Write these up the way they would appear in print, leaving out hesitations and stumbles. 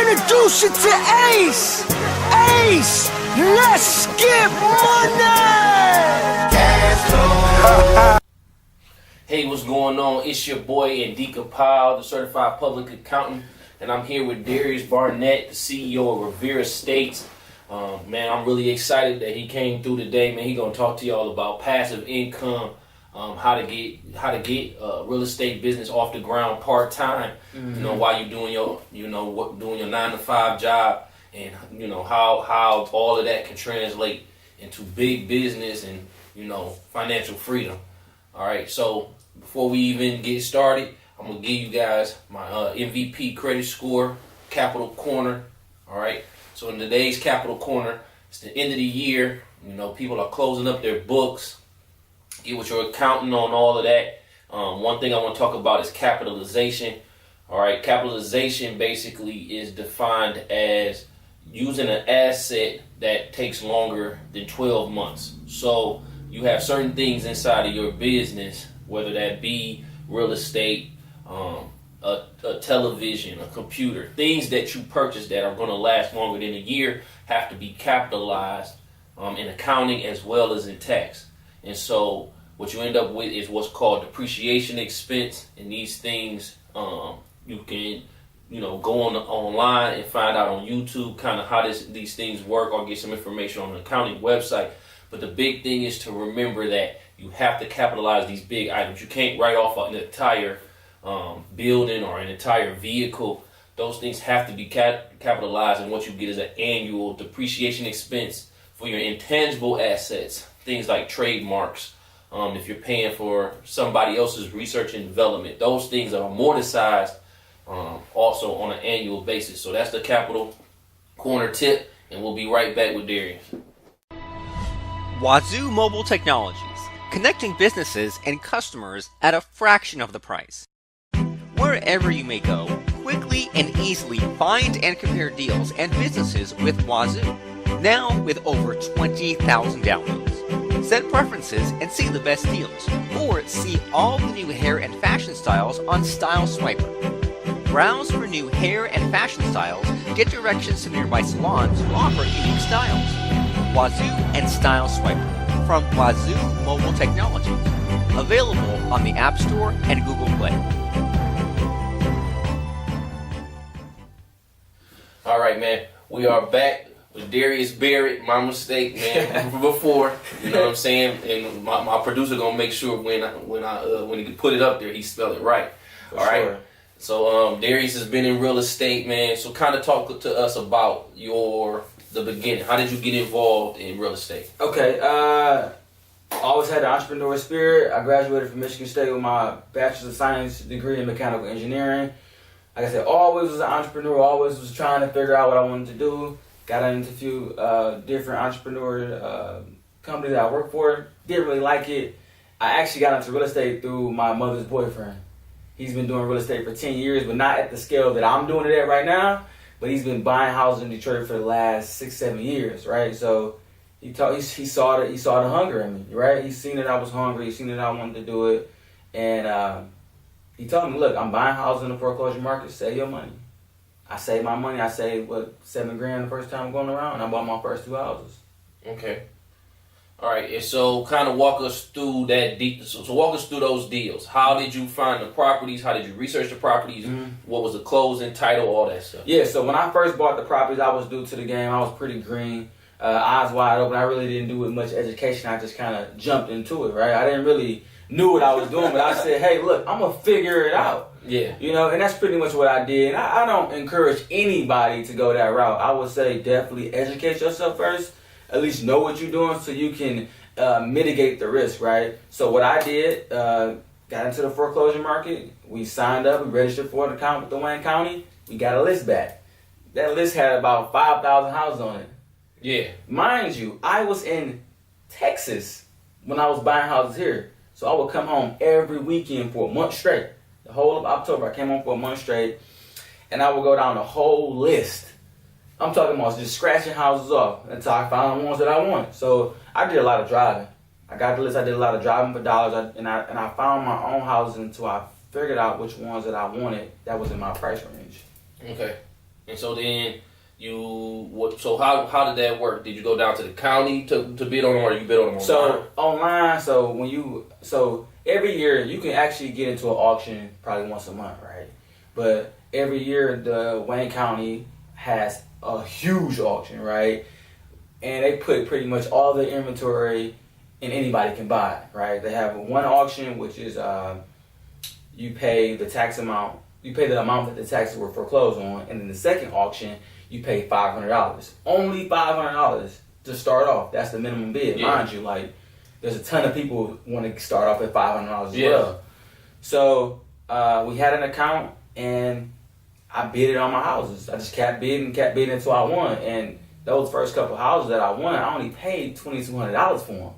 introduce you to Ace. Ace, let's get money. CashFlow. Hey, what's going on? It's your boy Indika Powell, the certified public accountant, and I'm here with Darius Barrett, the CEO of Revere Estates. Man, I'm really excited that he came through today. Man, he's gonna talk to y'all about passive income, how to get real estate business off the ground part time. You know, while you're doing your doing your 9-to-5 job, and you know how all of that can translate into big business and financial freedom. All right, so before we even get started, I'm gonna give you guys my MVP credit score, Capital Corner. All right. So in today's Capital Corner, it's the end of the year. People are closing up their books. Get with your accountant on all of that. One thing I want to talk about is capitalization. All right, capitalization basically is defined as using an asset that takes longer than 12 months. So you have certain things inside of your business, whether that be real estate, a television, a computer, things that you purchase that are going to last longer than a year have to be capitalized in accounting as well as in tax. And so what you end up with is what's called depreciation expense. And these things you can go online and find out on YouTube kind of how these things work, or get some information on an accounting website. But the big thing is to remember that you have to capitalize these big items. You can't write off an entire building or an entire vehicle. Those things have to be capitalized, and what you get is an annual depreciation expense for your intangible assets, things like trademarks. If you're paying for somebody else's research and development, those things are amortized also on an annual basis. So that's the Capital Corner tip, and we'll be right back with Darius. Wazoo Mobile Technologies, connecting businesses and customers at a fraction of the price. Wherever you may go, quickly and easily find and compare deals and businesses with Wazoo. Now with over 20,000 downloads. Set preferences and see the best deals, or see all the new hair and fashion styles on Style Swiper. Browse for new hair and fashion styles, get directions to nearby salons who offer unique styles. Wazoo and Style Swiper from Wazoo Mobile Technologies. Available on the App Store and Google Play. All right, man. We are back with Darius Barrett. My mistake, man. Before, you know what I'm saying, and my producer gonna make sure when he put it up there, he spell it right. All right. So Darius has been in real estate, man. So kind of talk to us about the beginning. How did you get involved in real estate? Okay. Always had the entrepreneur spirit. I graduated from Michigan State with my Bachelor's of Science degree in mechanical engineering. Like I said, always was an entrepreneur, always was trying to figure out what I wanted to do. Got into a few different entrepreneur companies that I worked for. Didn't really like it. I actually got into real estate through my mother's boyfriend. He's been doing real estate for 10 years, but not at the scale that I'm doing it at right now. But he's been buying houses in Detroit for the last 6-7 years, right? So he saw the hunger in me, right? He seen that I was hungry. He seen that I wanted to do it, and he told me, look, I'm buying houses in the foreclosure market. Save your money. I saved my money. I saved, $7,000 the first time going around, and I bought my first 2 houses. Okay. All right. And so kind of walk us through that. So walk us through those deals. How did you find the properties? How did you research the properties? What was the closing, title, all that stuff? Yeah, so when I first bought the properties, I was new to the game. I was pretty green, eyes wide open. I really didn't do with much education. I just kind of jumped into it, right? I didn't really knew what I was doing, but I said, hey, look, I'm going to figure it out. Yeah. And that's pretty much what I did. And I don't encourage anybody to go that route. I would say definitely educate yourself first. At least know what you're doing so you can mitigate the risk, right? So what I did, got into the foreclosure market. We signed up. We registered for an account with the Wayne County. We got a list back. That list had about 5,000 houses on it. Yeah. Mind you, I was in Texas when I was buying houses here. So I would come home every weekend for a month straight. The whole of October, I came home for a month straight. And I would go down the whole list. I'm talking about just scratching houses off until I found the ones that I wanted. So I did a lot of driving. I got the list. I did a lot of driving for dollars. And I found my own houses until I figured out which ones that I wanted that was in my price range. Okay. And so then so how did that work? Did you go down to the county to bid on them, or you bid on them online? So every year you can actually get into an auction probably once a month, right? But every year the Wayne County has a huge auction, right? And they put pretty much all the inventory and anybody can buy, right? They have one auction, which is you pay the tax amount, you pay the amount that the taxes were foreclosed on, and then the second auction, you pay $500. Only $500 to start off. That's the minimum bid, mind you. Like, there's a ton of people who want to start off at $500 as well. So we had an account, and I bid on my houses. I just kept bidding until I won. And those first couple of houses that I won, I only paid $2,200 for them.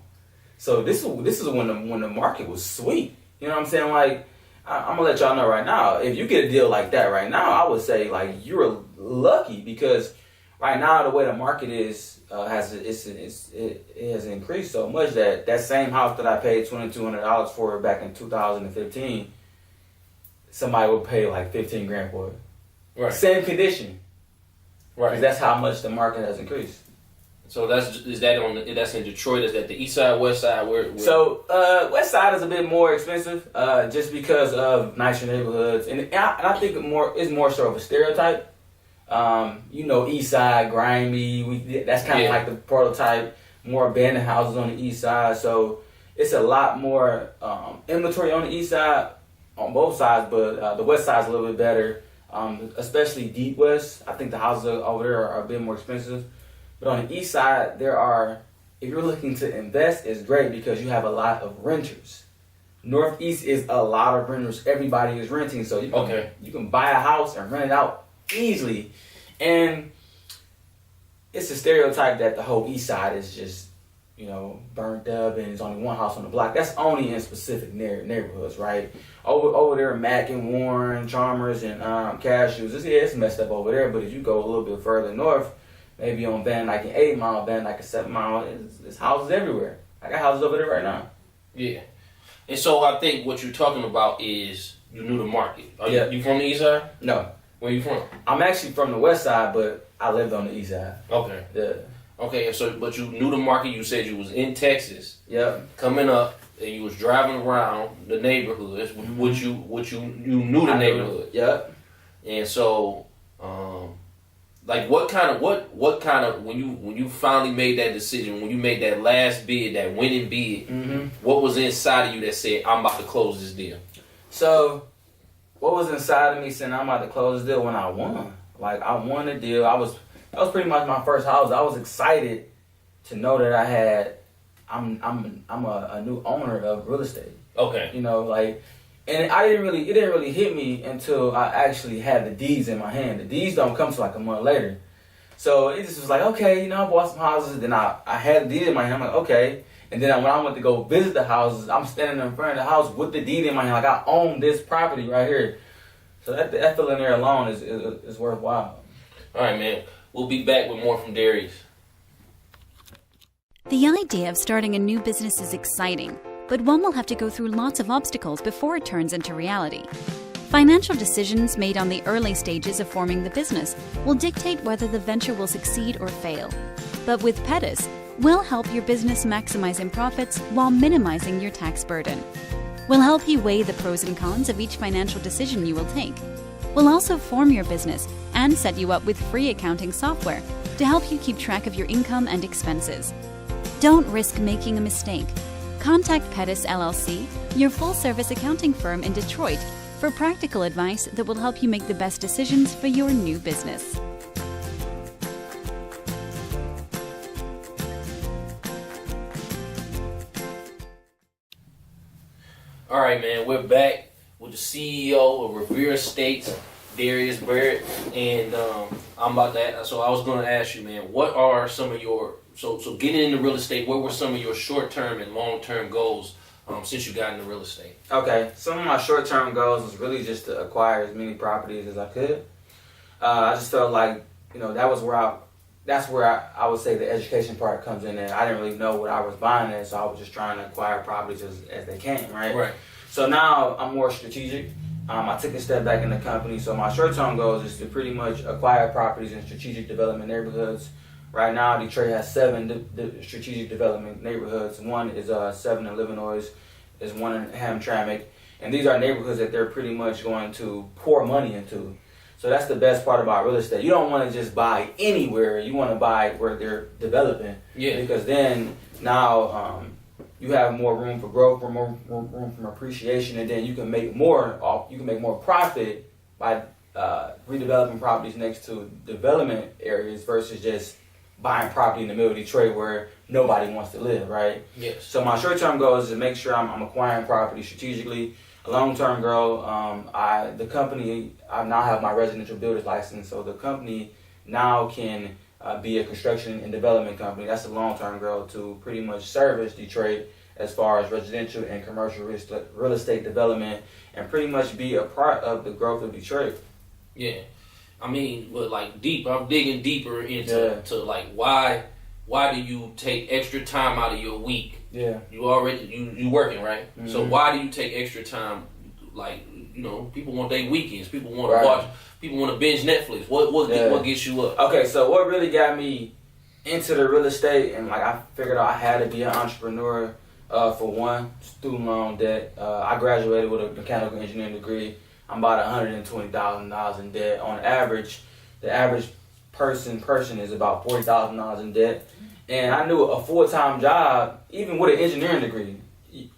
So this is when the market was sweet. You know what I'm saying? Like, I'm gonna let y'all know right now. If you get a deal like that right now, I would say like you're lucky, because right now the way the market is it has increased so much that same house that I paid $2,200 for back in 2015, somebody would pay like $15,000 for it. Right. Same condition. Right. 'Cause that's how much the market has increased. So that's in Detroit? Is that the east side, west side? Where? So west side is a bit more expensive, just because of nicer neighborhoods, and I think it's more so of a stereotype. East side grimy. That's kind of like the prototype. More abandoned houses on the east side, so it's a lot more inventory on the east side, on both sides. But the west side is a little bit better, especially deep west. I think the houses over there are a bit more expensive. But on the east side, if you're looking to invest, it's great because you have a lot of renters. Northeast is a lot of renters. Everybody is renting, so you can buy a house and rent it out easily. And it's a stereotype that the whole east side is just, burnt up and there's only one house on the block. That's only in specific neighborhoods, right? Over there, Mack and Warren, Chalmers, and Cashews, it's messed up over there. But if you go a little bit further north, maybe on Van Dyke and 8 Mile, Van Dyke and 7 Mile, there's houses everywhere. I got houses over there right now. Yeah. And so I think what you're talking about is you knew the market. You from the east side? No. Where you from? I'm actually from the west side, but I lived on the east side. Okay. Yeah. Okay, but you knew the market. You said you was in Texas. Yep. Coming up, and you was driving around the neighborhoods. Mm-hmm. You knew the neighborhood. Yep. And so, like, what kind of when you finally made that decision, when you made that last bid, that winning bid, mm-hmm. what was inside of you that said, I'm about to close this deal? So, what was inside of me saying I'm about to close this deal when I won? Like, I won the deal. That was pretty much my first house. I was excited to know that I'm a new owner of real estate. Okay. And it didn't really hit me until I actually had the deeds in my hand. The deeds don't come till like a month later. So it just was like, okay, I bought some houses. Then I had the deed in my hand. I'm like, okay. And then when I went to go visit the houses, I'm standing in front of the house with the deed in my hand. Like, I own this property right here. So that feeling there alone is worthwhile. All right, man. We'll be back with more from Darius. The idea of starting a new business is exciting, but one will have to go through lots of obstacles before it turns into reality. Financial decisions made on the early stages of forming the business will dictate whether the venture will succeed or fail. But with Pettis, we'll help your business maximize in profits while minimizing your tax burden. We'll help you weigh the pros and cons of each financial decision you will take. We'll also form your business and set you up with free accounting software to help you keep track of your income and expenses. Don't risk making a mistake. Contact Pettis LLC, your full-service accounting firm in Detroit, for practical advice that will help you make the best decisions for your new business. All right, man. We're back with the CEO of Revere Estates, Darius Barrett, and I'm about that. So I was going to ask you, man, what are some of your so getting into real estate? What were some of your short-term and long-term goals since you got into real estate? Okay, some of my short-term goals was really just to acquire as many properties as I could. I just felt like that's where I would say the education part comes in there. I didn't really know what I was buying there, so I was just trying to acquire properties as they came, right? Right. So now I'm more strategic. I took a step back in the company. So my short-term goals is to pretty much acquire properties in strategic development neighborhoods. Right now, Detroit has 7 strategic development neighborhoods. One is 7 in Illinois, is one in Hamtramck. And these are neighborhoods that they're pretty much going to pour money into. So that's the best part about real estate. You don't want to just buy anywhere. You want to buy where they're developing. Yeah. Because then now you have more room for growth, more room for appreciation, and then you can make more. You can make more profit by redeveloping properties next to development areas versus just buying property in the middle of Detroit where nobody wants to live, right? Yes. So my short-term goal is to make sure I'm acquiring property strategically. A long-term goal, the company, I now have my residential builder's license, so the company now can be a construction and development company. That's a long-term goal to pretty much service Detroit as far as residential and commercial real estate development and pretty much be a part of the growth of Detroit. Yeah. I mean, but like I'm digging deeper into to like why do you take extra time out of your week? Yeah. You working, right? Mm-hmm. So why do you take extra time? Like, you know, people want their weekends. People want to watch. People want to binge Netflix. What gets you up? Okay, so what really got me into the real estate and like I figured out I had to be an entrepreneur. For one, student loan debt. I graduated with a mechanical engineering degree. I'm about $120,000 in debt. On average, the average person is about $40,000 in debt. And I knew a full-time job, even with an engineering degree,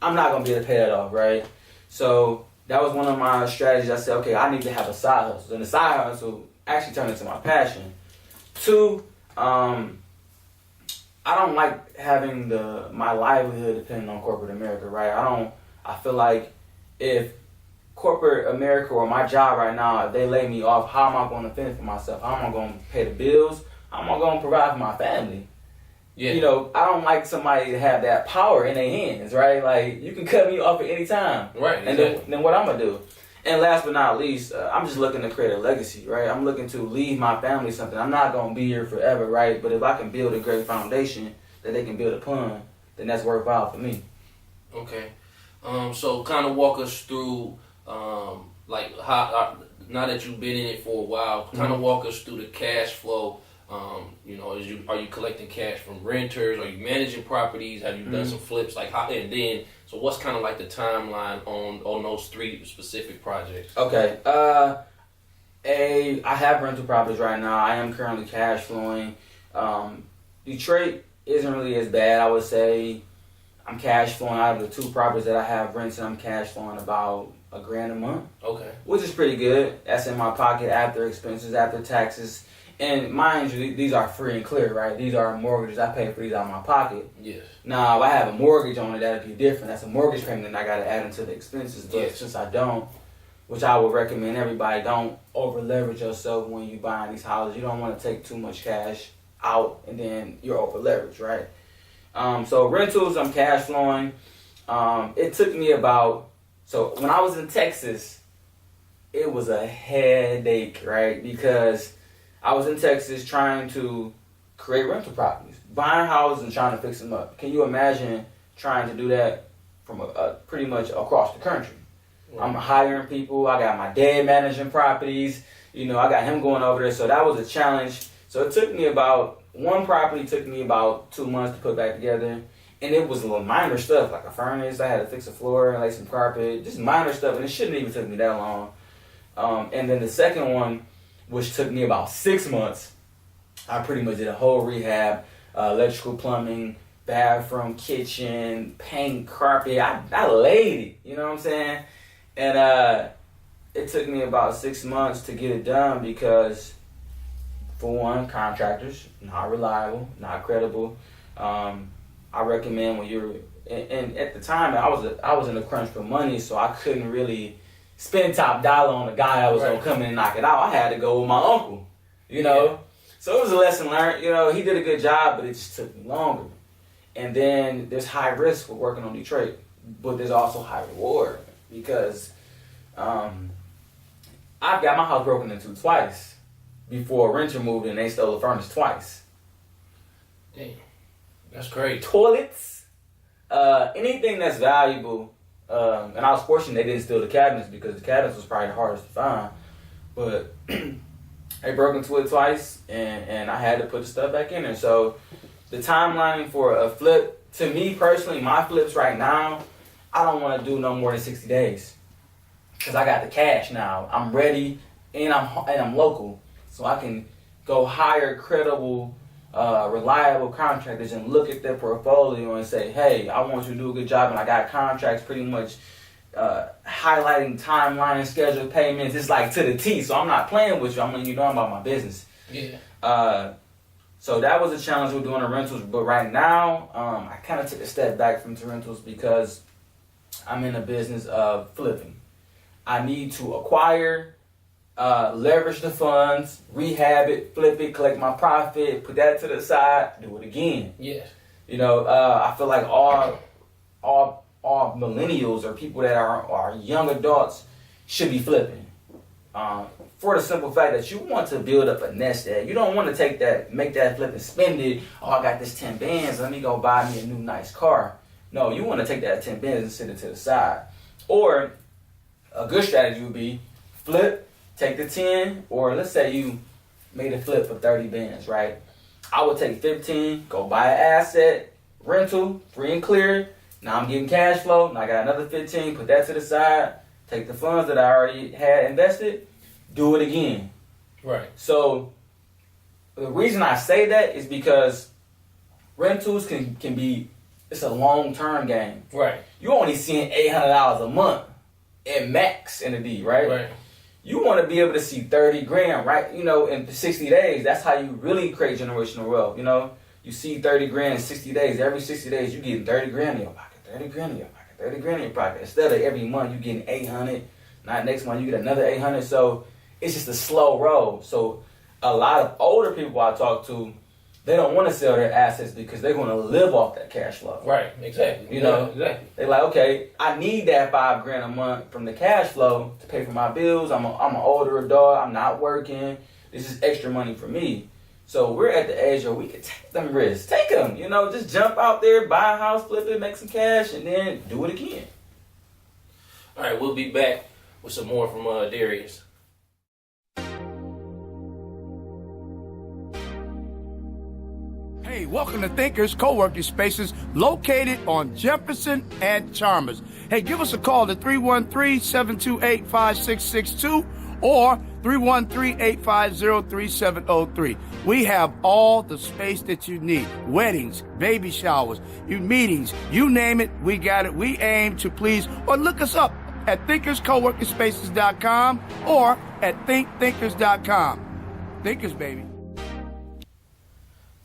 I'm not going to be able to pay that off, right? So that was one of my strategies. I said, okay, I need to have a side hustle. And the side hustle actually turned into my passion. 2, I don't like having my livelihood depending on corporate America, right? I feel like if corporate America or my job right now, if they lay me off, how am I going to fend for myself? How am I going to pay the bills? How am I going to provide for my family? Yeah. You know, I don't like somebody to have that power in their hands, right? Like, you can cut me off at any time. Right. And then what I'm going to do? And last but not least, I'm just looking to create a legacy, right? I'm looking to leave my family something. I'm not going to be here forever, right? But if I can build a great foundation that they can build upon, then that's worthwhile for me. Okay. So kind of walk us through, like, how, now that you've been in it for a while, kind of walk us through the cash flow. You know, are you collecting cash from renters? Are you managing properties? Have you done some flips? Like, how, and then, so what's kind of like the timeline on those 3 specific projects? Okay. I have rental properties right now. I am currently cash flowing. Detroit isn't really as bad, I would say. I'm cash flowing out of the 2 properties that I have rented. I'm cash flowing about $1,000 a month. Okay. Which is pretty good. That's in my pocket after expenses, after taxes. And mind you, these are free and clear, right? These are mortgages. I pay for these out of my pocket. Yes. Now, if I have a mortgage on it, that'd be different. That's a mortgage payment and I got to add into the expenses. But since I don't, which I would recommend everybody, don't over leverage yourself when you buying these houses. You don't want to take too much cash out and then you're over leveraged, right? So rentals, I'm cash flowing. It took me so when I was in Texas, it was a headache, right? Because I was in Texas trying to create rental properties, buying houses and trying to fix them up. Can you imagine trying to do that from pretty much across the country? Right. I'm hiring people. I got my dad managing properties. You know, I got him going over there. So that was a challenge. So it took me one property took me about 2 months to put back together. And it was a little minor stuff, like a furnace. I had to fix a floor and lay some carpet, just minor stuff. And it shouldn't even took me that long. And then the second one, which took me about 6 months, I pretty much did a whole rehab, electrical, plumbing, bathroom, kitchen, paint, carpet. I laid it, you know what I'm saying? And it took me about 6 months to get it done because, for one, contractors, not reliable, not credible. I recommend when you're, and at the time, I was in a crunch for money, so I couldn't really spend top dollar on a guy that was going to come in and knock it out. I had to go with my uncle, you know? Yeah. So it was a lesson learned. You know, he did a good job, but it just took me longer. And then there's high risk for working on Detroit, but there's also high reward because I've got my house broken into twice before a renter moved in. They stole the furnace twice. Damn, that's crazy. Toilets, anything that's valuable And I was fortunate they didn't steal the cabinets because the cabinets was probably the hardest to find. But they broke into it twice, and I had to put the stuff back in there. So the timeline for a flip, to me personally, my flips right now, I don't want to do no more than 60 days. Because I got the cash now. I'm ready, and I'm local. So I can go hire credible, reliable contractors and look at their portfolio and say, hey, I want you to do a good job, and I got contracts pretty much highlighting timeline, schedule payments. It's like to the T, so I'm not playing with you. I'm letting you know about my business. Yeah. So that was a challenge with doing the rentals, but right now, I kind of took a step back from the rentals because I'm in the business of flipping. I need to acquire, leverage the funds, rehab it, flip it, collect my profit, put that to the side, do it again. Yes. You know, I feel like all millennials or people that are young adults should be flipping. For the simple fact that you want to build up a nest egg. You don't want to make that flip and spend it. Oh, I got this 10 bands, let me go buy me a new nice car. No, you want to take that 10 bands and sit it to the side. Or a good strategy would be flip, take the 10, or let's say you made a flip for 30 bands, right? I would take 15, go buy an asset, rental, free and clear. Now I'm getting cash flow. Now I got another 15, put that to the side, take the funds that I already had invested, do it again. Right. So the reason I say that is because rentals can be, it's a long-term game. Right. You only seeing $800 a month at max in a D, right? Right. You want to be able to see 30 grand, right? You know, in 60 days, that's how you really create generational wealth. You know, you see 30 grand in 60 days. Every 60 days, you getting 30 grand in your pocket, 30 grand in your pocket, 30 grand in your pocket. Instead of every month, you getting 800. Not next month, you get another 800. So it's just a slow roll. So a lot of older people I talk to, they don't want to sell their assets because they're going to live off that cash flow. Right, exactly. You know, exactly. They're like, okay, I need that $5 grand a month from the cash flow to pay for my bills. I'm an older adult. I'm not working. This is extra money for me. So we're at the age where we can take them risks. Take them, you know, just jump out there, buy a house, flip it, make some cash, and then do it again. All right, we'll be back with some more from Darius. Hey, welcome to Thinkers Co-working Spaces located on Jefferson and Chalmers. Hey, give us a call at 313-728-5662 or 313-850-3703. We have all the space that you need. Weddings, baby showers, meetings, you name it, we got it. We aim to please, or look us up at thinkerscoworkingspaces.com or at thinkthinkers.com. Thinkers, baby.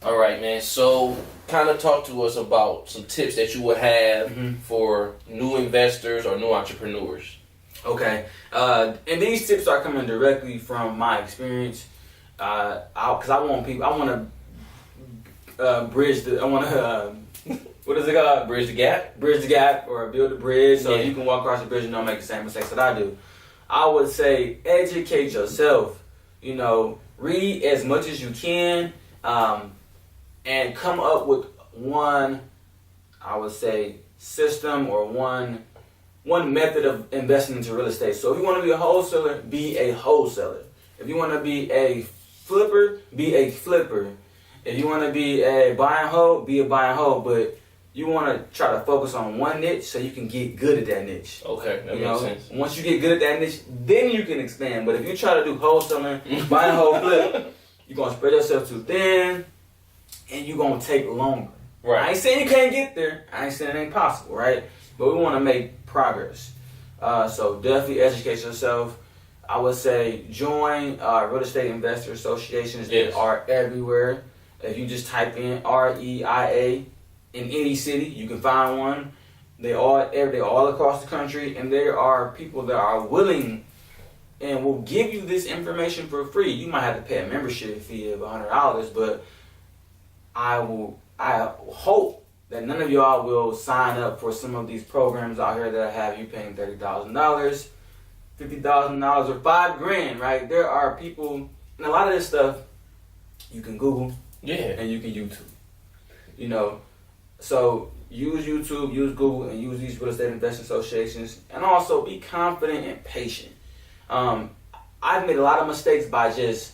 All right, man. So, kind of talk to us about some tips that you would have for new investors or new entrepreneurs. Okay, and these tips are coming directly from my experience. Because I want to bridge the. I want to. What is it called? Bridge the gap. Bridge the gap, or build a bridge, so Yeah. you can walk across the bridge and don't make the same mistakes that I do. I would say educate yourself. You know, read as much as you can. And come up with one, I would say, system or one method of investing into real estate. So if you want to be a wholesaler, be a wholesaler. If you want to be a flipper, be a flipper. If you want to be a buy and hold, be a buy and hold. But you want to try to focus on one niche so you can get good at that niche. Okay, that makes sense. Once you get good at that niche, then you can expand. But if you try to do wholesaling, buy and hold, flip, you're going to spread yourself too thin. And you're going to take longer. Right. I ain't saying you can't get there. I ain't saying it ain't possible, right? But we want to make progress. So definitely educate yourself. I would say join real estate investor associations that are everywhere. If you just type in REIA in any city, you can find one. They're all across the country. And there are people that are willing and will give you this information for free. You might have to pay a membership fee of $100, but I hope that none of y'all will sign up for some of these programs out here that have you paying $30,000, $50,000, or $5 grand, right? There are people, and a lot of this stuff you can Google, Yeah, and you can YouTube. You know, So use YouTube, use Google, and use these real estate investment associations, and also be confident and patient. I've made a lot of mistakes by just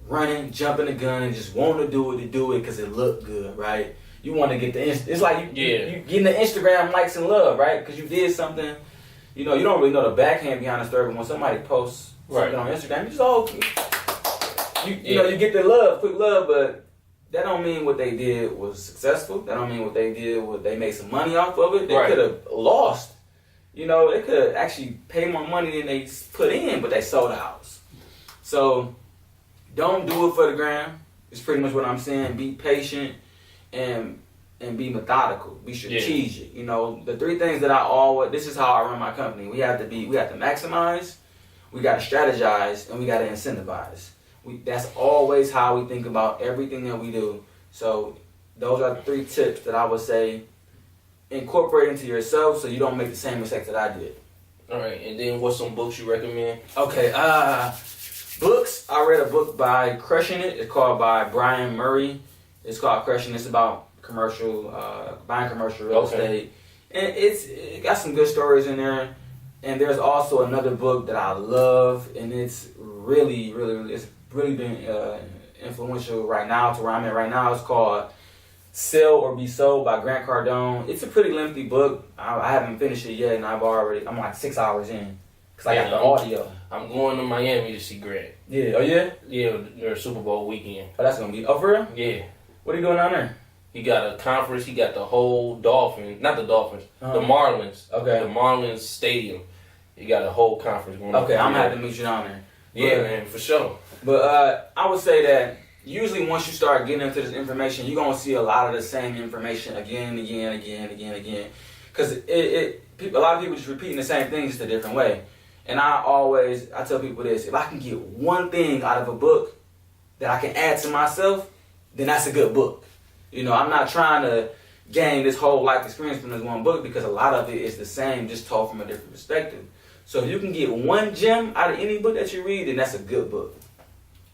running, jumping the gun, and just wanting to do it because it looked good, right? You want to get it's like you getting the Instagram likes and love, right? Because you did something, you know, you don't really know the backhand behind the story, but when somebody posts something on Instagram, you just, you get the love, quick love, but that don't mean what they did was successful. That don't mean what they did was they made some money off of it. They could have lost. You know, they could have actually paid more money than they put in, but they sold the house. So don't do it for the gram. It's pretty much what I'm saying. Be patient and be methodical. Be strategic. You know, the three things that this is how I run my company. We have to maximize, we got to strategize, and we got to incentivize. That's always how we think about everything that we do. So those are the 3 tips that I would say incorporate into yourself so you don't make the same mistakes that I did. All right, and then what's some books you recommend? Okay, books. I read a book by Crushing It. It's called by Brian Murray. It's called Crushing It. It's about buying commercial real estate. And it got some good stories in there. And there's also another book that I love, and it's really, really, really, it's really been influential right now to where I'm at right now. It's called Sell or Be Sold by Grant Cardone. It's a pretty lengthy book. I haven't finished it yet, and I'm like 6 hours in because I got the audio. I'm going to Miami to see Grant. Yeah. Oh yeah. Yeah, their Super Bowl weekend. Oh, that's gonna be. Oh, for real? Yeah. What are you doing down there? He got a conference. He got the whole the Marlins. Okay. The Marlins Stadium. He got a whole conference going on. Okay, I'm gonna have to meet you down there. Yeah, man, for sure. But I would say that usually once you start getting into this information, you're going to see a lot of the same information again and again. Because a lot of people just repeating the same thing just a different way. And I tell people this, if I can get one thing out of a book that I can add to myself, then that's a good book. You know, I'm not trying to gain this whole life experience from this one book because a lot of it is the same, just told from a different perspective. So if you can get one gem out of any book that you read, then that's a good book.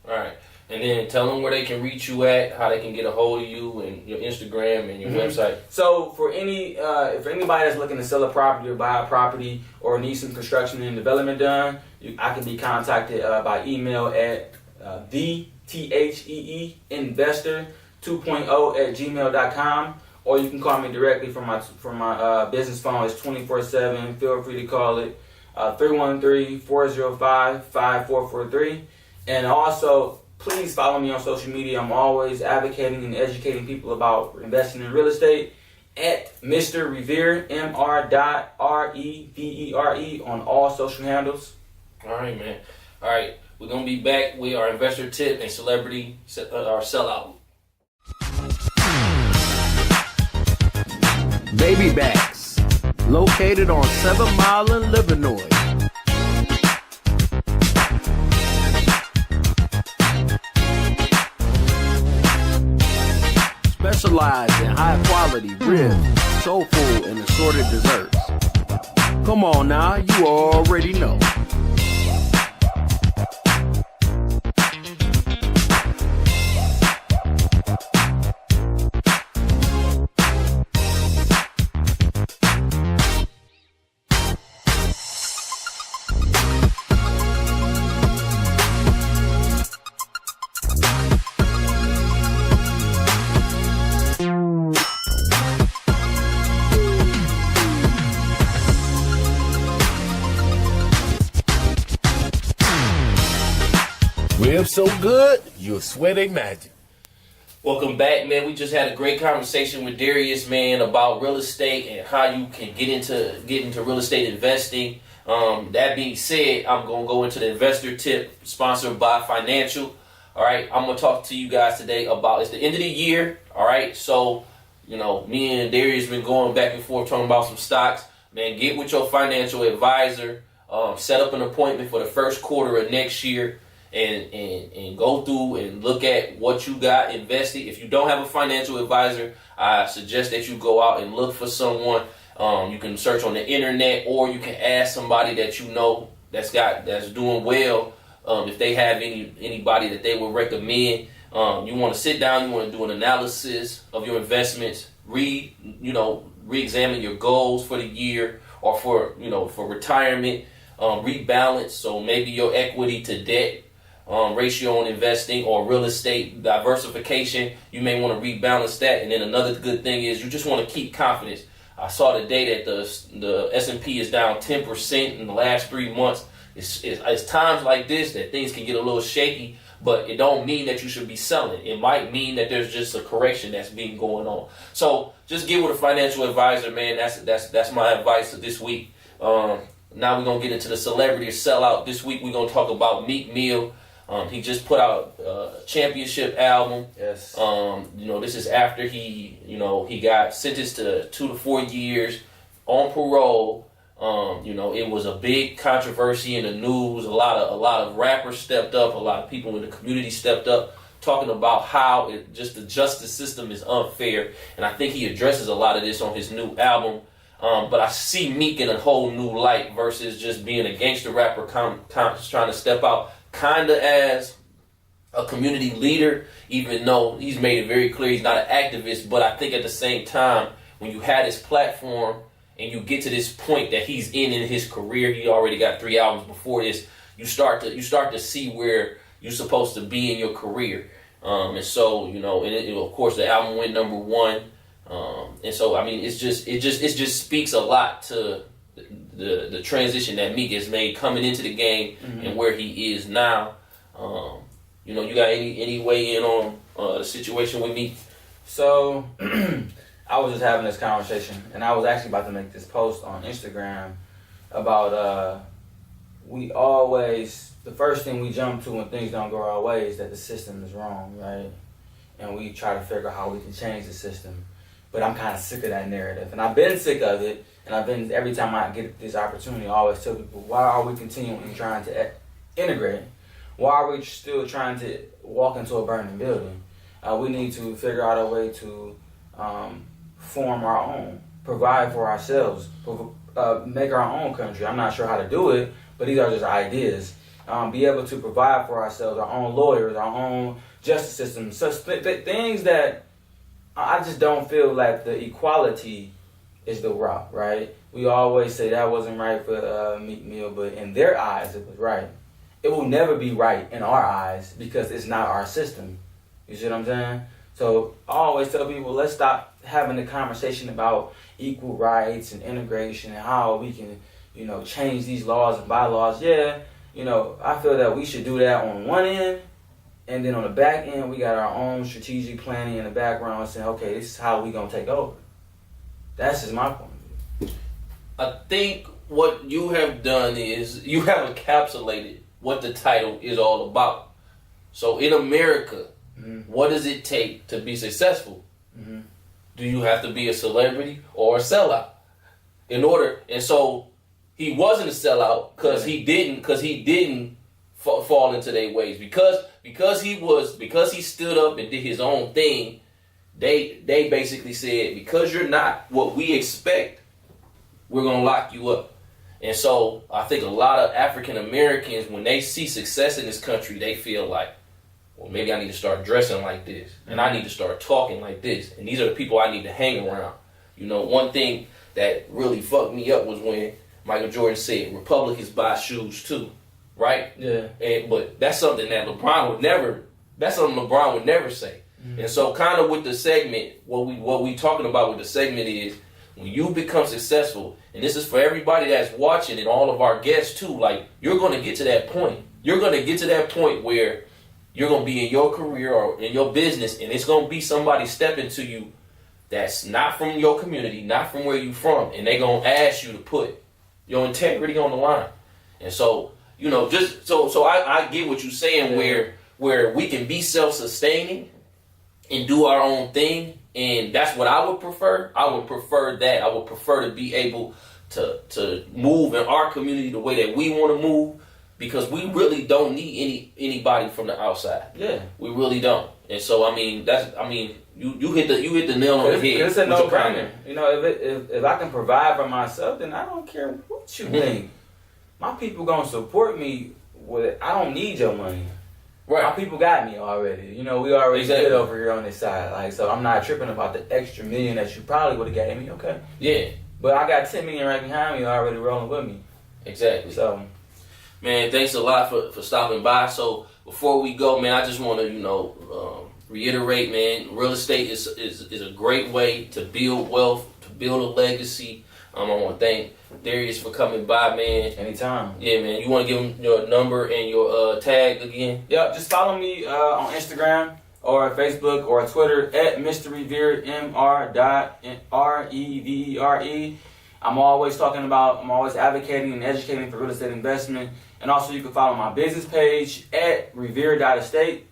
All right. And then tell them where they can reach you at, how they can get a hold of you and your Instagram and your website. So for anybody that's looking to sell a property or buy a property or need some construction and development done, I can be contacted by email at thetheinvestor2.0@gmail.com, or you can call me directly from my business phone. It's 24/7. Feel free to call it 313-405-5443. And also, please follow me on social media. I'm always advocating and educating people about investing in real estate at Mr. Revere, Mr.Revere on all social handles. All right, man. All right, we're going to be back with our investor tip and celebrity our sellout. Baby Backs, located on 7 Mile in Livernois. Specialize in high quality ribs, soul food, and assorted desserts. Come on now, you already know. Ribs so good, you'll swear they magic. Welcome back, man. We just had a great conversation with Darius, man, about real estate and how you can get into real estate investing. That being said, I'm going to go into the investor tip sponsored by Financial. All right, I'm going to talk to you guys today about, it's the end of the year. All right, so, you know, me and Darius been going back and forth talking about some stocks. Man, get with your financial advisor. Set up an appointment for the first quarter of next year. And go through and look at what you got invested. If you don't have a financial advisor, I suggest that you go out and look for someone. You can search on the internet, or you can ask somebody that you know that's doing well. If they have anybody that they would recommend, You want to sit down, you want to do an analysis of your investments, re-examine your goals for the year or for retirement, rebalance. So maybe your equity to debt ratio on investing or real estate diversification, you may want to rebalance that. And then another good thing is you just want to keep confidence. I saw today that the S&P is down 10% in the last 3 months. It's times like this that things can get a little shaky, but it don't mean that you should be selling. It might mean that there's just a correction that's being going on. So just get with a financial advisor, man. That's my advice for this week. Now we're gonna get into the celebrity sellout. This week we're gonna talk about Meek Mill. He just put out a championship album. Yes. This is after he got sentenced to 2 to 4 years on parole. It was a big controversy in the news. A lot of rappers stepped up. A lot of people in the community stepped up, talking about how the justice system is unfair. And I think he addresses a lot of this on his new album. But I see Meek in a whole new light versus just being a gangster rapper, trying to step out, kind of as a community leader, even though he's made it very clear he's not an activist. But I think at the same time, when you had his platform and you get to this point that he's in his career, he already got 3 albums before this, you start to see where you're supposed to be in your career. And so, of course the album went #1. And so, I mean, it just speaks a lot to the transition that Meek has made coming into the game and where he is now. You got any weigh in on the situation with Meek? So I was just having this conversation, and I was actually about to make this post on Instagram about the first thing we jump to when things don't go our way is that the system is wrong, right? And we try to figure out how we can change the system. But I'm kind of sick of that narrative, and I've been sick of it. And every time I get this opportunity, I always tell people, why are we continuing trying to integrate? Why are we still trying to walk into a burning building? We need to figure out a way to form our own, provide for ourselves, make our own country. I'm not sure how to do it, but these are just ideas. Be able to provide for ourselves, our own lawyers, our own justice system, such things that I just don't feel like the equality is the route, right? We always say that wasn't right for Meek Mill, but in their eyes it was right. It will never be right in our eyes because it's not our system. You see what I'm saying? So I always tell people, let's stop having the conversation about equal rights and integration and how we can, change these laws and bylaws. Yeah, I feel that we should do that on one end, and then on the back end, we got our own strategic planning in the background saying, okay, this is how we going to take over. That's just my point of view. I think what you have done is you have encapsulated what the title is all about. So in America, what does it take to be successful? Do you have to be a celebrity or a sellout? And so he wasn't a sellout because he didn't fall into their ways. Because he stood up and did his own thing, they basically said, because you're not what we expect, we're gonna lock you up. And so I think a lot of African Americans, when they see success in this country, they feel like, well, maybe I need to start dressing like this, and I need to start talking like this, and these are the people I need to hang around. One thing that really fucked me up was when Michael Jordan said Republicans buy shoes too, right? Yeah. But that's something that LeBron would never say. And so kind of with the segment, what we talking about with the segment is, when you become successful, and this is for everybody that's watching and all of our guests too, like, you're going to get to that point. You're going to get to that point where you're going to be in your career or in your business, and it's going to be somebody stepping to you that's not from your community, not from where you from, and they're going to ask you to put your integrity on the line. And so, I get what you're saying, where we can be self-sustaining and do our own thing, and that's what I would prefer. I would prefer that. I would prefer to be able to move in our community the way that we want to move, because we really don't need anybody from the outside. Yeah, we really don't. And so you hit the nail on the head. It's a no-brainer. If I can provide for myself, then I don't care what you think. My people gonna support me. I don't need your money. Right. My people got me already. You know, we already Exactly. good over here on this side. Like, so I'm not tripping about the extra million that you probably would have gave me. Okay. Yeah. But I got 10 million right behind me already rolling with me. Exactly. So, man, thanks a lot for stopping by. So before we go, man, I just want to reiterate, man, real estate is a great way to build wealth, to build a legacy. I want to thank Darius for coming by, man. anytime. Yeah, man. You want to give him your number and your tag again? Yep, just follow me on Instagram or Facebook or Twitter at Mr. Revere, Mr.Revere. I'm always advocating and educating for real estate investment. And also you can follow my business page at revere.estate,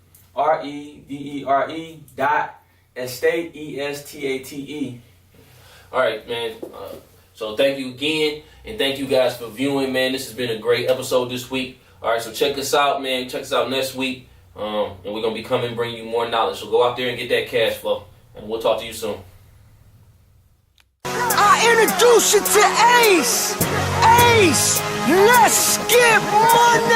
REVERE.estate, ESTATE. All right, man. So thank you again, and thank you guys for viewing, man. This has been a great episode this week. All right, so check us out, man. Check us out next week, and we're going to be coming and bring you more knowledge. So go out there and get that cash flow, and we'll talk to you soon. I introduce you to Ace. Ace, let's get money.